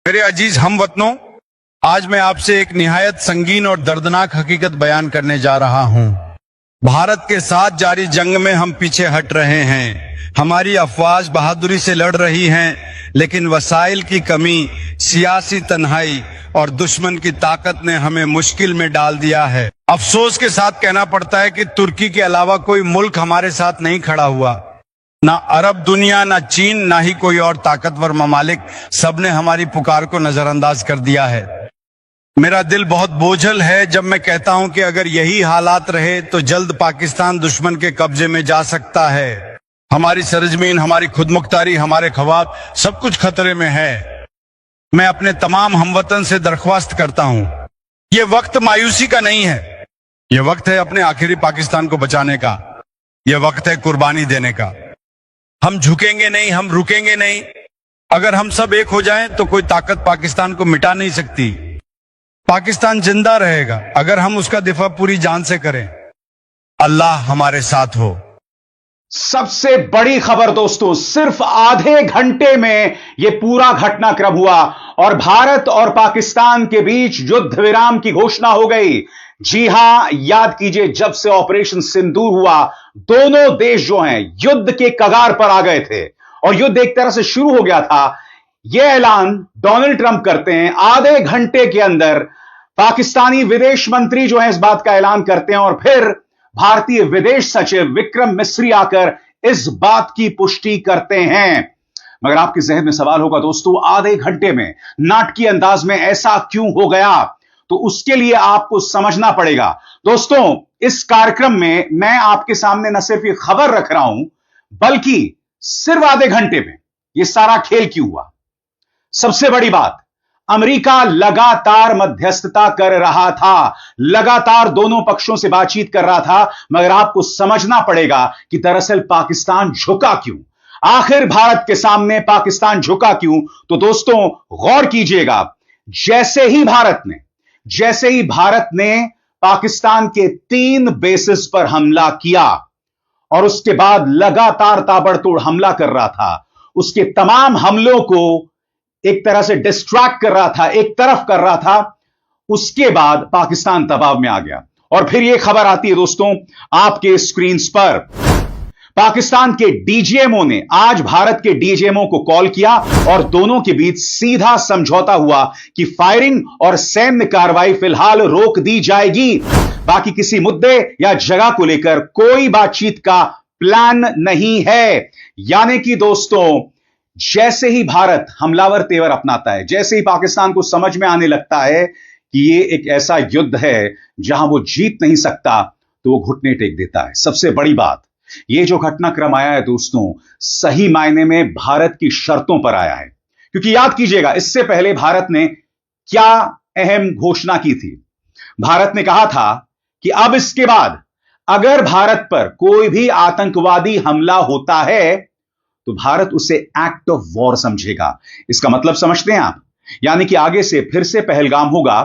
मेरे अजीज हमवतनों, आज मैं आपसे एक निहायत संगीन और दर्दनाक हकीकत बयान करने जा रहा हूं। भारत के साथ जारी जंग में हम पीछे हट रहे हैं। हमारी अफवाज बहादुरी से लड़ रही हैं, लेकिन वसाइल की कमी, सियासी तन्हाई और दुश्मन की ताकत ने हमें मुश्किल में डाल दिया है। अफसोस के साथ कहना पड़ता है कि तुर्की के अलावा कोई मुल्क हमारे साथ नहीं खड़ा हुआ। ना अरब दुनिया, ना चीन, ना ही कोई और ताकतवर ममालिक, सबने हमारी पुकार को नजरअंदाज कर दिया है। मेरा दिल बहुत बोझल है जब मैं कहता हूं कि अगर यही हालात रहे तो जल्द पाकिस्तान दुश्मन के कब्जे में जा सकता है। हमारी सरजमीन, हमारी खुदमुख्तारी, हमारे ख्वाब, सब कुछ खतरे में है। मैं अपने तमाम हमवतन से दरख्वास्त करता हूं, ये वक्त मायूसी का नहीं है। ये वक्त है अपने आखिरी पाकिस्तान को बचाने का। ये वक्त है कुर्बानी देने का। हम झुकेंगे नहीं, हम रुकेंगे नहीं। अगर हम सब एक हो जाएं तो कोई ताकत पाकिस्तान को मिटा नहीं सकती। पाकिस्तान जिंदा रहेगा अगर हम उसका दिफा पूरी जान से करें। अल्लाह हमारे साथ हो। सबसे बड़ी खबर दोस्तों, सिर्फ आधे घंटे में यह पूरा घटनाक्रम हुआ और भारत और पाकिस्तान के बीच युद्ध विराम की घोषणा हो गई। जी हां, याद कीजिए, जब से ऑपरेशन सिंदूर हुआ, दोनों देश जो हैं युद्ध के कगार पर आ गए थे और युद्ध एक तरह से शुरू हो गया था। यह ऐलान डोनाल्ड ट्रंप करते हैं, आधे घंटे के अंदर पाकिस्तानी विदेश मंत्री जो है इस बात का ऐलान करते हैं और फिर भारतीय विदेश सचिव विक्रम मिस्री आकर इस बात की पुष्टि करते हैं। मगर आपके जहन में सवाल होगा दोस्तों, आधे घंटे में नाटकीय अंदाज में ऐसा क्यों हो गया? तो उसके लिए आपको समझना पड़ेगा दोस्तों, इस कार्यक्रम में मैं आपके सामने न सिर्फ ये खबर रख रहा हूं, बल्कि सिर्फ आधे घंटे में यह सारा खेल क्यों हुआ। सबसे बड़ी बात, अमेरिका लगातार मध्यस्थता कर रहा था, लगातार दोनों पक्षों से बातचीत कर रहा था, मगर आपको समझना पड़ेगा कि दरअसल पाकिस्तान झुका क्यों। आखिर भारत के सामने पाकिस्तान झुका क्यों? तो दोस्तों गौर कीजिएगा, जैसे ही भारत ने पाकिस्तान के 3 बेसिस पर हमला किया और उसके बाद लगातार ताबड़तोड़ हमला कर रहा था, उसके तमाम हमलों को एक तरह से डिस्ट्रैक्ट कर रहा था, एक तरफ कर रहा था, उसके बाद पाकिस्तान दबाव में आ गया। और फिर यह खबर आती है दोस्तों आपके स्क्रीन पर, पाकिस्तान के डीजीएमओ ने आज भारत के डीजीएमओ को कॉल किया और दोनों के बीच सीधा समझौता हुआ कि फायरिंग और सैन्य कार्रवाई फिलहाल रोक दी जाएगी। बाकी किसी मुद्दे या जगह को लेकर कोई बातचीत का प्लान नहीं है। यानी कि दोस्तों, जैसे ही भारत हमलावर तेवर अपनाता है, जैसे ही पाकिस्तान को समझ में आने लगता है कि यह एक ऐसा युद्ध है जहां वो जीत नहीं सकता, तो वो घुटने टेक देता है। सबसे बड़ी बात, यह जो घटनाक्रम आया है दोस्तों, सही मायने में भारत की शर्तों पर आया है। क्योंकि याद कीजिएगा, इससे पहले भारत ने क्या अहम घोषणा की थी। भारत ने कहा था कि अब इसके बाद अगर भारत पर कोई भी आतंकवादी हमला होता है तो भारत उसे एक्ट ऑफ वॉर समझेगा। इसका मतलब समझते हैं आप? यानी कि आगे से फिर से पहलगाम होगा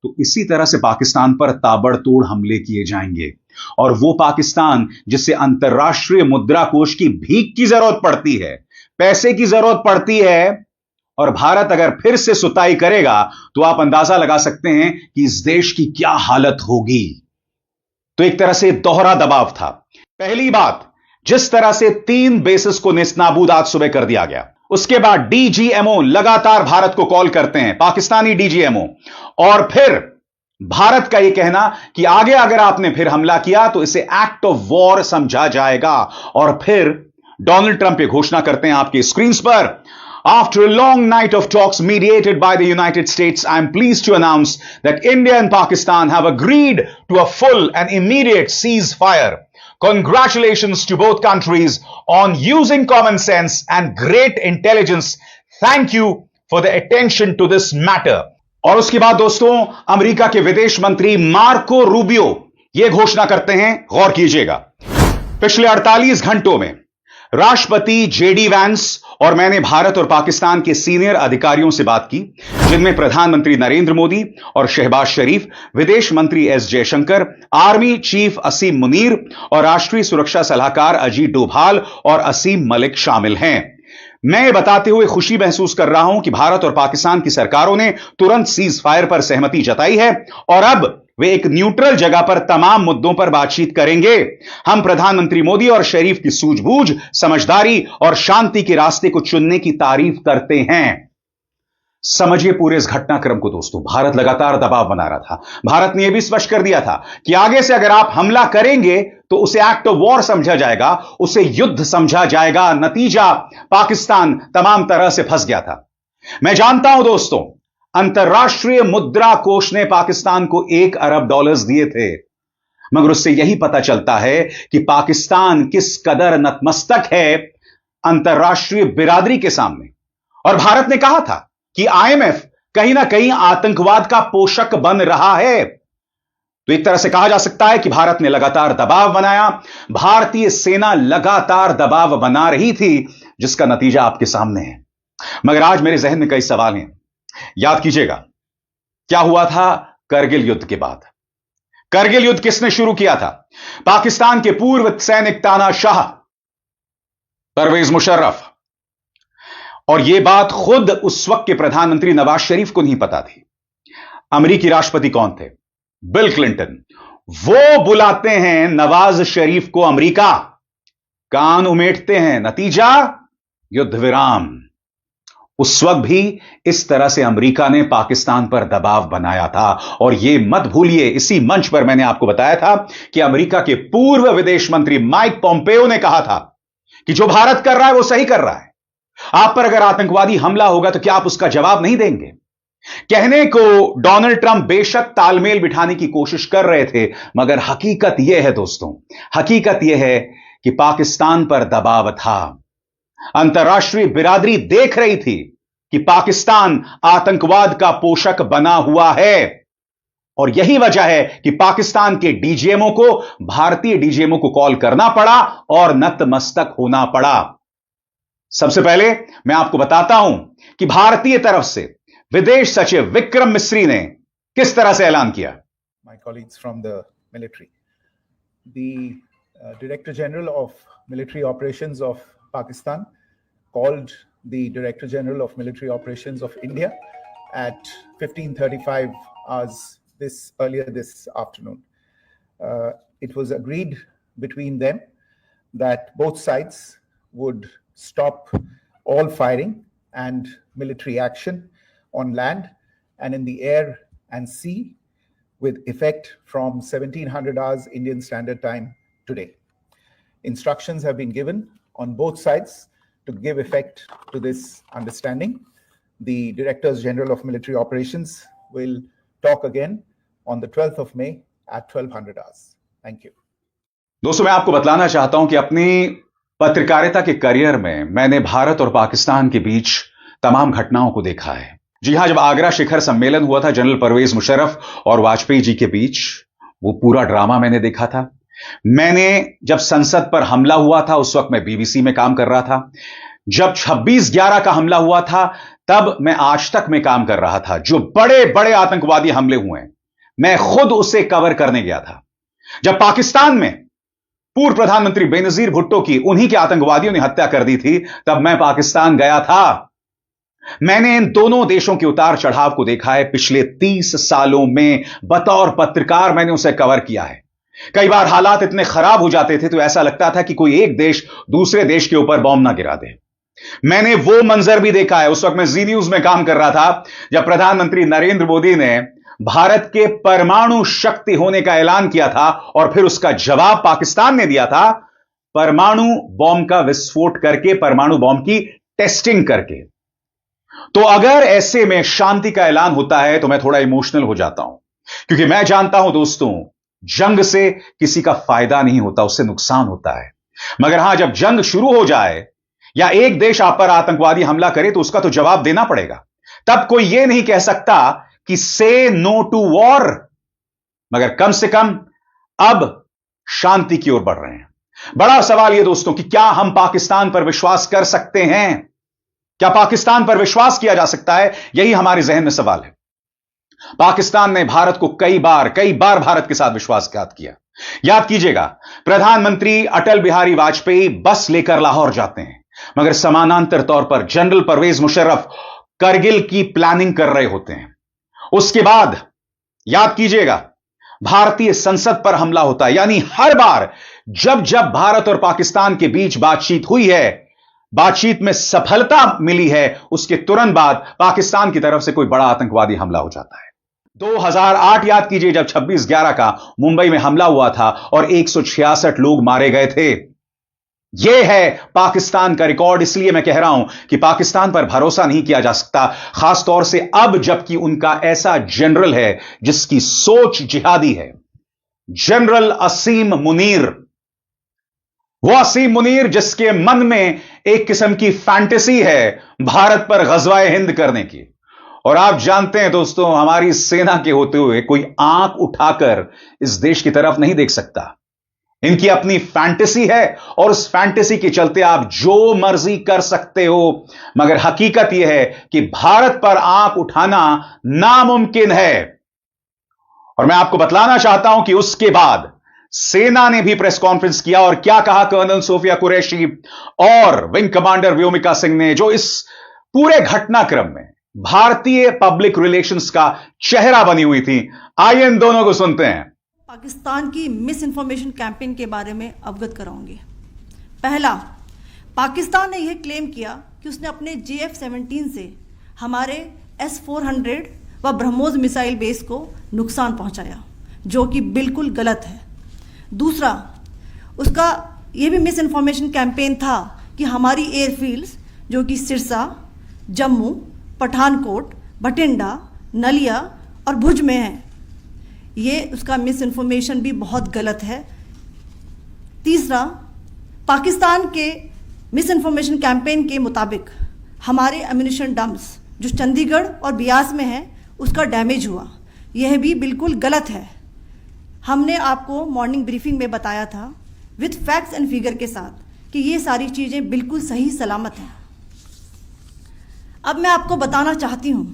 तो इसी तरह से पाकिस्तान पर ताबड़तोड़ हमले किए जाएंगे। और वो पाकिस्तान जिससे अंतर्राष्ट्रीय मुद्रा कोष की भीख की जरूरत पड़ती है, पैसे की जरूरत पड़ती है, और भारत अगर फिर से सुताई करेगा तो आप अंदाजा लगा सकते हैं कि इस देश की क्या हालत होगी। तो एक तरह से दोहरा दबाव था। पहली बात, जिस तरह से 3 बेसिस को नेस्तनाबूद आज सुबह कर दिया गया, उसके बाद डीजीएमओ लगातार भारत को कॉल करते हैं, पाकिस्तानी डीजीएमओ, और फिर भारत का यह कहना कि आगे अगर आपने फिर हमला किया तो इसे एक्ट ऑफ वॉर समझा जाएगा। और फिर डोनाल्ड ट्रंप ये घोषणा करते हैं आपके स्क्रीन पर, after a long night of talks mediated by the United States, I am pleased to announce that India and Pakistan have agreed to a full and immediate ceasefire. Congratulations to both countries on using common sense and great intelligence. Thank you for the attention to this matter. और उसके बाद दोस्तों, America के विदेश मंत्री Marco Rubio यह घोषणा करते हैं, गौर कीजिएगा, पिछले 48 घंटों में राष्ट्रपति जेडी वैंस और मैंने भारत और पाकिस्तान के सीनियर अधिकारियों से बात की, जिनमें प्रधानमंत्री नरेंद्र मोदी और शहबाज शरीफ, विदेश मंत्री एस जयशंकर, आर्मी चीफ असीम मुनीर और राष्ट्रीय सुरक्षा सलाहकार अजीत डोभाल और असीम मलिक शामिल हैं। मैं ये बताते हुए खुशी महसूस कर रहा हूं कि भारत और पाकिस्तान की सरकारों ने तुरंत सीज फायर पर सहमति जताई है और अब वे एक न्यूट्रल जगह पर तमाम मुद्दों पर बातचीत करेंगे। हम प्रधानमंत्री मोदी और शरीफ की सूझबूझ, समझदारी और शांति के रास्ते को चुनने की तारीफ करते हैं। समझिए पूरे इस घटनाक्रम को दोस्तों। भारत लगातार दबाव बना रहा था। भारत ने यह भी स्पष्ट कर दिया था कि आगे से अगर आप हमला करेंगे तो उसे एक्ट ऑफ वॉर समझा जाएगा, उसे युद्ध समझा जाएगा। नतीजा, पाकिस्तान तमाम तरह से फंस गया था। मैं जानता हूं दोस्तों, अंतर्राष्ट्रीय मुद्रा कोष ने पाकिस्तान को $1 अरब दिए थे, मगर उससे यही पता चलता है कि पाकिस्तान किस कदर नतमस्तक है अंतर्राष्ट्रीय बिरादरी के सामने। और भारत ने कहा था कि IMF कहीं ना कहीं आतंकवाद का पोषक बन रहा है। तो एक तरह से कहा जा सकता है कि भारत ने लगातार दबाव बनाया, भारतीय सेना लगातार दबाव बना रही थी, जिसका नतीजा आपके सामने है। मगर आज मेरे जहन में कई सवाल हैं। याद कीजिएगा क्या हुआ था करगिल युद्ध के बाद। करगिल युद्ध किसने शुरू किया था? पाकिस्तान के पूर्व सैनिक तानाशाह परवेज मुशर्रफ। और यह बात खुद उस वक्त के प्रधानमंत्री नवाज शरीफ को नहीं पता थी। अमेरिकी राष्ट्रपति कौन थे? Bill Clinton. वो बुलाते हैं नवाज शरीफ को अमेरिका, कान उमेटते हैं, नतीजा युद्ध विराम। उस वक्त भी इस तरह से अमेरिका ने पाकिस्तान पर दबाव बनाया था। और यह मत भूलिए, इसी मंच पर मैंने आपको बताया था कि अमेरिका के पूर्व विदेश मंत्री माइक पोम्पेयो ने कहा था कि जो भारत कर रहा है वो सही कर रहा है। आप पर अगर आतंकवादी हमला होगा तो क्या आप उसका जवाब नहीं देंगे? कहने को डोनाल्ड ट्रंप बेशक तालमेल बिठाने की कोशिश कर रहे थे, मगर हकीकत यह है दोस्तों, हकीकत यह है कि पाकिस्तान पर दबाव था। अंतर्राष्ट्रीय बिरादरी देख रही थी कि पाकिस्तान आतंकवाद का पोषक बना हुआ है। और यही वजह है कि पाकिस्तान के डीजीएमओ को भारतीय डीजीएमओ को कॉल करना पड़ा और नतमस्तक होना पड़ा। सबसे पहले मैं आपको बताता हूं कि भारतीय तरफ से विदेश सचिव विक्रम मिस्री ने किस तरह से ऐलान किया। My colleagues from the military, the Director General of Military Operations of Pakistan called the Director General of Military Operations of India at 15:35 hours earlier this afternoon. It was agreed between them that both sides would stop all firing and military action on land and in the air and sea with effect from 1700 hours Indian Standard Time today. Instructions have been given on both sides to give effect to this understanding. The Directors General of Military Operations will talk again on the 12th of May at 1200 hours. Thank you. दोस्तों, मैं आपको बतलाना चाहता हूं कि अपनी पत्रकारिता के career में मैंने भारत और पाकिस्तान के बीच तमाम घटनाओं को देखा है। जी हां, जब आगरा शिखर सम्मेलन हुआ था जनरल परवेज मुशर्रफ और वाजपेयी जी के बीच, वो पूरा ड्रामा मैंने देखा था। मैंने जब संसद पर हमला हुआ था उस वक्त मैं बीबीसी में काम कर रहा था। जब 26/11 का हमला हुआ था तब मैं आज तक में काम कर रहा था। जो बड़े बड़े आतंकवादी हमले हुए हैं मैं खुद उसे कवर करने गया था। जब पाकिस्तान में पूर्व प्रधानमंत्री बेनजीर भुट्टो की उन्हीं के आतंकवादियों ने हत्या कर दी थी, तब मैं पाकिस्तान गया था। मैंने इन दोनों देशों के उतार चढ़ाव को देखा है। पिछले 30 सालों में बतौर पत्रकार मैंने उसे कवर किया है। कई बार हालात इतने खराब हो जाते थे तो ऐसा लगता था कि कोई एक देश दूसरे देश के ऊपर बॉम्ब ना गिरा दे। मैंने वो मंजर भी देखा है। उस वक्त मैं जी न्यूज में काम कर रहा था जब प्रधानमंत्री नरेंद्र मोदी ने भारत के परमाणु शक्ति होने का ऐलान किया था और फिर उसका जवाब पाकिस्तान ने दिया था परमाणु बॉम्ब का विस्फोट करके, परमाणु बॉम्ब की टेस्टिंग करके। तो अगर ऐसे में शांति का ऐलान होता है तो मैं थोड़ा इमोशनल हो जाता हूं, क्योंकि मैं जानता हूं दोस्तों, जंग से किसी का फायदा नहीं होता, उससे नुकसान होता है। मगर हां, जब जंग शुरू हो जाए या एक देश आप पर आतंकवादी हमला करे तो उसका तो जवाब देना पड़ेगा। तब कोई यह नहीं कह सकता कि से नो टू वॉर। मगर कम से कम अब शांति की ओर बढ़ रहे हैं। बड़ा सवाल यह दोस्तों कि क्या हम पाकिस्तान पर विश्वास कर सकते हैं? क्या पाकिस्तान पर विश्वास किया जा सकता है? यही हमारे जहन में सवाल है। पाकिस्तान ने भारत को कई बार भारत के साथ विश्वासघात किया। याद कीजिएगा, प्रधानमंत्री अटल बिहारी वाजपेयी बस लेकर लाहौर जाते हैं। मगर समानांतर तौर पर जनरल परवेज मुशर्रफ करगिल की प्लानिंग कर रहे होते हैं। उसके बाद याद कीजिएगा, भारतीय संसद पर हमला होता है। यानी हर बार जब जब भारत और पाकिस्तान के बीच बातचीत हुई है, बातचीत में सफलता मिली है, उसके तुरंत बाद पाकिस्तान की तरफ से कोई बड़ा आतंकवादी हमला हो जाता है। 2008 याद कीजिए, जब 26/11 का मुंबई में हमला हुआ था और 166 लोग मारे गए थे। यह है पाकिस्तान का रिकॉर्ड। इसलिए मैं कह रहा हूं कि पाकिस्तान पर भरोसा नहीं किया जा सकता, खासतौर से अब जबकि उनका ऐसा जनरल है जिसकी सोच जिहादी है, जनरल असीम मुनीर। वो असीम मुनीर जिसके मन में एक किस्म की फैंटेसी है भारत पर गजवाए हिंद करने की। और आप जानते हैं दोस्तों, हमारी सेना के होते हुए कोई आंख उठाकर इस देश की तरफ नहीं देख सकता। इनकी अपनी फैंटेसी है और उस फैंटेसी के चलते आप जो मर्जी कर सकते हो, मगर हकीकत यह है कि भारत पर आंख उठाना नामुमकिन है। और मैं आपको बतलाना चाहता हूं कि उसके बाद सेना ने भी प्रेस कॉन्फ्रेंस किया और क्या कहा कर्नल सोफिया कुरैशी और विंग कमांडर व्योमिका सिंह ने, जो इस पूरे घटनाक्रम में भारतीय पब्लिक रिलेशंस का चेहरा बनी हुई थी। आइए इन दोनों को सुनते हैं। पाकिस्तान की मिस इन्फॉर्मेशन कैंपेन के बारे में अवगत कराऊंगी। पहला, पाकिस्तान ने यह क्लेम किया कि उसने अपने JF-17 से हमारे S-400 व ब्रह्मोस मिसाइल बेस को नुकसान पहुंचाया, जो कि बिल्कुल गलत है। दूसरा, उसका यह भी मिस इन्फॉर्मेशन कैंपेन था कि हमारी एयरफील्ड्स जो कि सिरसा, जम्मू, पठानकोट, बठिंडा, नलिया और भुज में हैं, ये उसका मिस इन्फॉर्मेशन भी बहुत गलत है। तीसरा, पाकिस्तान के मिस इन्फॉर्मेशन कैंपेन के मुताबिक हमारे एम्यूनिशन डम्प्स जो चंडीगढ़ और बियास में हैं उसका डैमेज हुआ, यह भी बिल्कुल गलत है। हमने आपको मॉर्निंग ब्रीफिंग में बताया था विद फैक्ट्स एंड फिगर के साथ कि ये सारी चीज़ें बिल्कुल सही सलामत हैं। अब मैं आपको बताना चाहती हूँ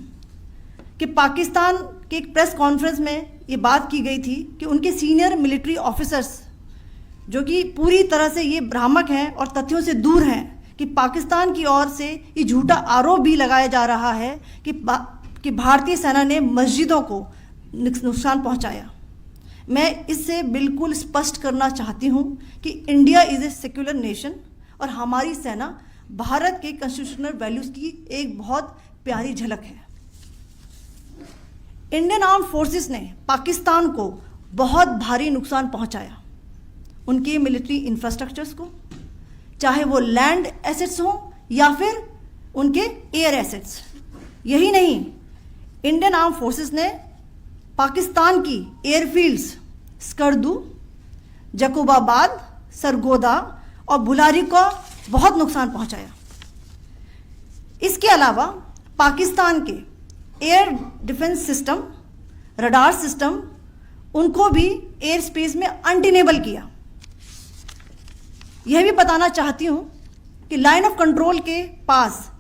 कि पाकिस्तान के एक प्रेस कॉन्फ्रेंस में ये बात की गई थी कि उनके सीनियर मिलिट्री ऑफिसर्स जो कि पूरी तरह से ये भ्रामक हैं और तथ्यों से दूर हैं कि पाकिस्तान की ओर से ये झूठा आरोप भी लगाया जा रहा है कि भारतीय सेना ने मस्जिदों को नुकसान पहुंचाया। मैं इससे बिल्कुल स्पष्ट करना चाहती हूं कि India is a secular nation और हमारी सेना भारत के कॉन्स्टिट्यूशनल वैल्यूज़ की एक बहुत प्यारी झलक है। इंडियन आर्म्ड फोर्सेस ने पाकिस्तान को बहुत भारी नुकसान पहुंचाया, उनके मिलिट्री इंफ्रास्ट्रक्चर्स को, चाहे वो लैंड एसेट्स हों या फिर उनके एयर एसेट्स। यही नहीं, इंडियन आर्म्ड फोर्सेस ने पाकिस्तान की एयरफील्ड्स स्कर्दू, जकोबाबाद, सरगोदा और बुलारी को बहुत नुकसान पहुंचाया। इसके अलावा पाकिस्तान के air defence system, radar system, उनको भी एयर स्पेस में अनटेनेबल किया। यह भी बताना चाहती हूं कि लाइन ऑफ कंट्रोल के पास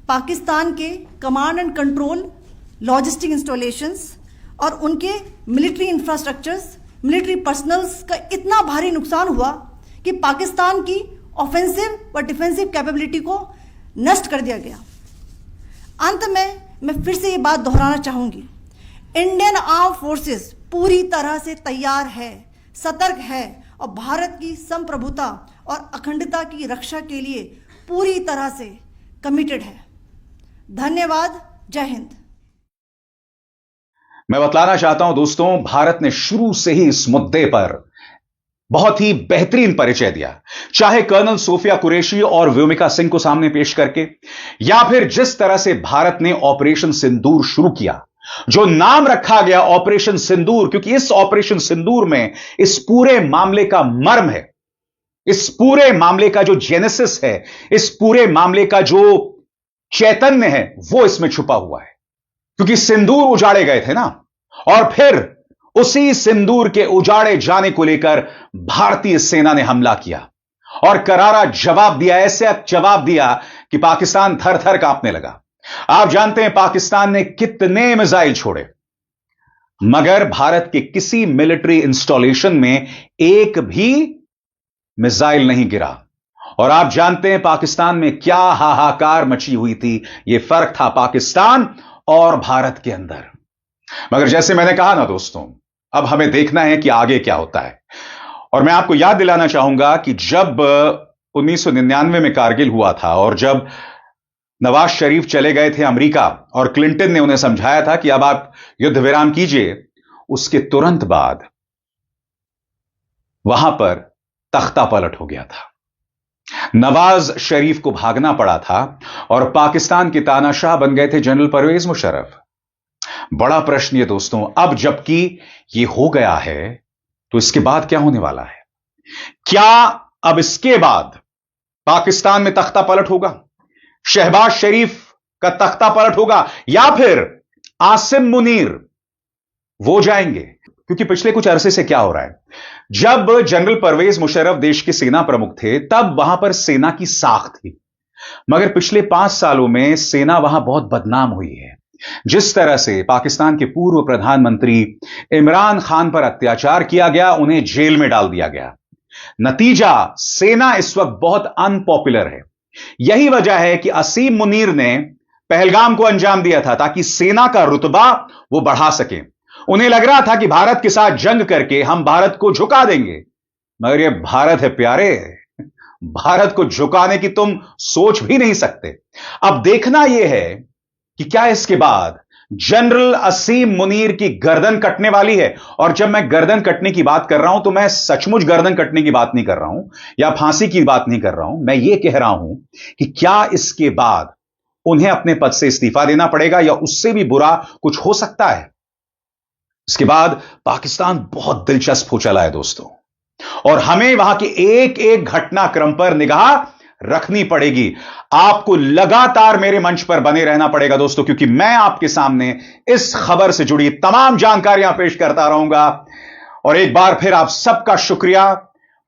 पाकिस्तान के command and control logistic installations और उनके मिलिट्री इंफ्रास्ट्रक्चर्स, मिलिट्री पर्सनल्स का इतना भारी नुकसान हुआ कि पाकिस्तान की ऑफेंसिव व डिफेंसिव कैपेबिलिटी को नष्ट कर दिया गया। अंत में मैं फिर से ये बात दोहराना चाहूँगी, इंडियन आर्म फोर्सेस पूरी तरह से तैयार है, सतर्क है और भारत की संप्रभुता और अखंडता की रक्षा के लिए पूरी तरह से कमिटेड है। धन्यवाद। जय हिंद। मैं बतलाना चाहता हूं दोस्तों, भारत ने शुरू से ही इस मुद्दे पर बहुत ही बेहतरीन परिचय दिया, चाहे कर्नल सोफिया कुरैशी और व्योमिका सिंह को सामने पेश करके, या फिर जिस तरह से भारत ने ऑपरेशन सिंदूर शुरू किया, जो नाम रखा गया ऑपरेशन सिंदूर, क्योंकि इस ऑपरेशन सिंदूर में इस पूरे मामले का मर्म है, इस पूरे मामले का जो जेनेसिस है, इस पूरे मामले का जो चैतन्य है, वो इसमें छुपा हुआ है। क्योंकि सिंदूर उजाड़े गए थे ना, और फिर उसी सिंदूर के उजाड़े जाने को लेकर भारतीय सेना ने हमला किया और करारा जवाब दिया, ऐसे जवाब दिया कि पाकिस्तान थर थर कांपने लगा। आप जानते हैं पाकिस्तान ने कितने मिसाइल छोड़े, मगर भारत के किसी मिलिट्री इंस्टॉलेशन में एक भी मिसाइल नहीं गिरा। और आप जानते हैं पाकिस्तान में क्या हाहाकार मची हुई थी। यह फर्क था पाकिस्तान और भारत के अंदर। मगर जैसे मैंने कहा ना दोस्तों, अब हमें देखना है कि आगे क्या होता है। और मैं आपको याद दिलाना चाहूंगा कि जब 1999 में कारगिल हुआ था और जब नवाज शरीफ चले गए थे अमेरिका और क्लिंटन ने उन्हें समझाया था कि अब आप युद्ध विराम कीजिए, उसके तुरंत बाद वहां पर तख्ता पलट हो गया था। नवाज शरीफ को भागना पड़ा था और पाकिस्तान के तानाशाह बन गए थे जनरल परवेज मुशर्रफ। बड़ा प्रश्न ये दोस्तों, अब जबकि ये हो गया है तो इसके बाद क्या होने वाला है? क्या अब इसके बाद पाकिस्तान में तख्ता पलट होगा? शहबाज शरीफ का तख्ता पलट होगा या फिर आसिम मुनीर वो जाएंगे? क्योंकि पिछले कुछ अरसे से क्या हो रहा है, जब जनरल परवेज मुशर्रफ देश के सेना प्रमुख थे तब वहां पर सेना की साख थी। मगर पिछले 5 सालों में सेना वहां बहुत बदनाम हुई है। जिस तरह से पाकिस्तान के पूर्व प्रधानमंत्री इमरान खान पर अत्याचार किया गया, उन्हें जेल में डाल दिया गया। नतीजा, सेना इस वक्त बहुत अनपॉपुलर है। यही वजह है कि असीम मुनीर ने पहलगाम को अंजाम दिया था ताकि सेना का रुतबा वो बढ़ा सके। उन्हें लग रहा था कि भारत के साथ जंग करके हम भारत को झुका देंगे, मगर यह भारत है प्यारे, भारत को झुकाने की तुम सोच भी नहीं सकते। अब देखना यह है कि क्या इसके बाद जनरल असीम मुनीर की गर्दन कटने वाली है। और जब मैं गर्दन कटने की बात कर रहा हूं तो मैं सचमुच गर्दन कटने की बात नहीं कर रहा हूं या फांसी की बात नहीं कर रहा हूं। मैं यह कह रहा हूं कि क्या इसके बाद उन्हें अपने पद से इस्तीफा देना पड़ेगा या उससे भी बुरा कुछ हो सकता है। इसके बाद पाकिस्तान बहुत दिलचस्प हो चला है दोस्तों, और हमें वहां के एक एक घटनाक्रम पर निगाह रखनी पड़ेगी। आपको लगातार मेरे मंच पर बने रहना पड़ेगा दोस्तों, क्योंकि मैं आपके सामने इस खबर से जुड़ी तमाम जानकारियां पेश करता रहूंगा। और एक बार फिर आप सबका शुक्रिया,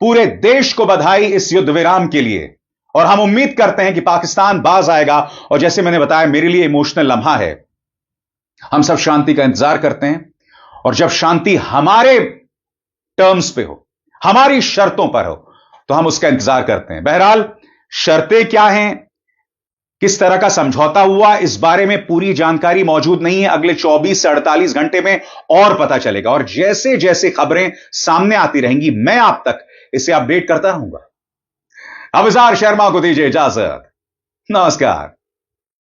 पूरे देश को बधाई इस युद्ध विराम के लिए। और हम उम्मीद करते हैं कि पाकिस्तान बाज आएगा। और जैसे मैंने बताया, मेरे लिए इमोशनल लम्हा है। हम सब शांति का इंतजार करते हैं, और जब शांति हमारे टर्म्स पे हो, हमारी शर्तों पर हो, तो हम उसका इंतजार करते हैं। बहरहाल शर्तें क्या हैं, किस तरह का समझौता हुआ, इस बारे में पूरी जानकारी मौजूद नहीं है। अगले 24 से 48 घंटे में और पता चलेगा, और जैसे जैसे खबरें सामने आती रहेंगी मैं आप तक इसे अपडेट करता रहूंगा। अविजार शर्मा को दीजिए इजाजत। नमस्कार।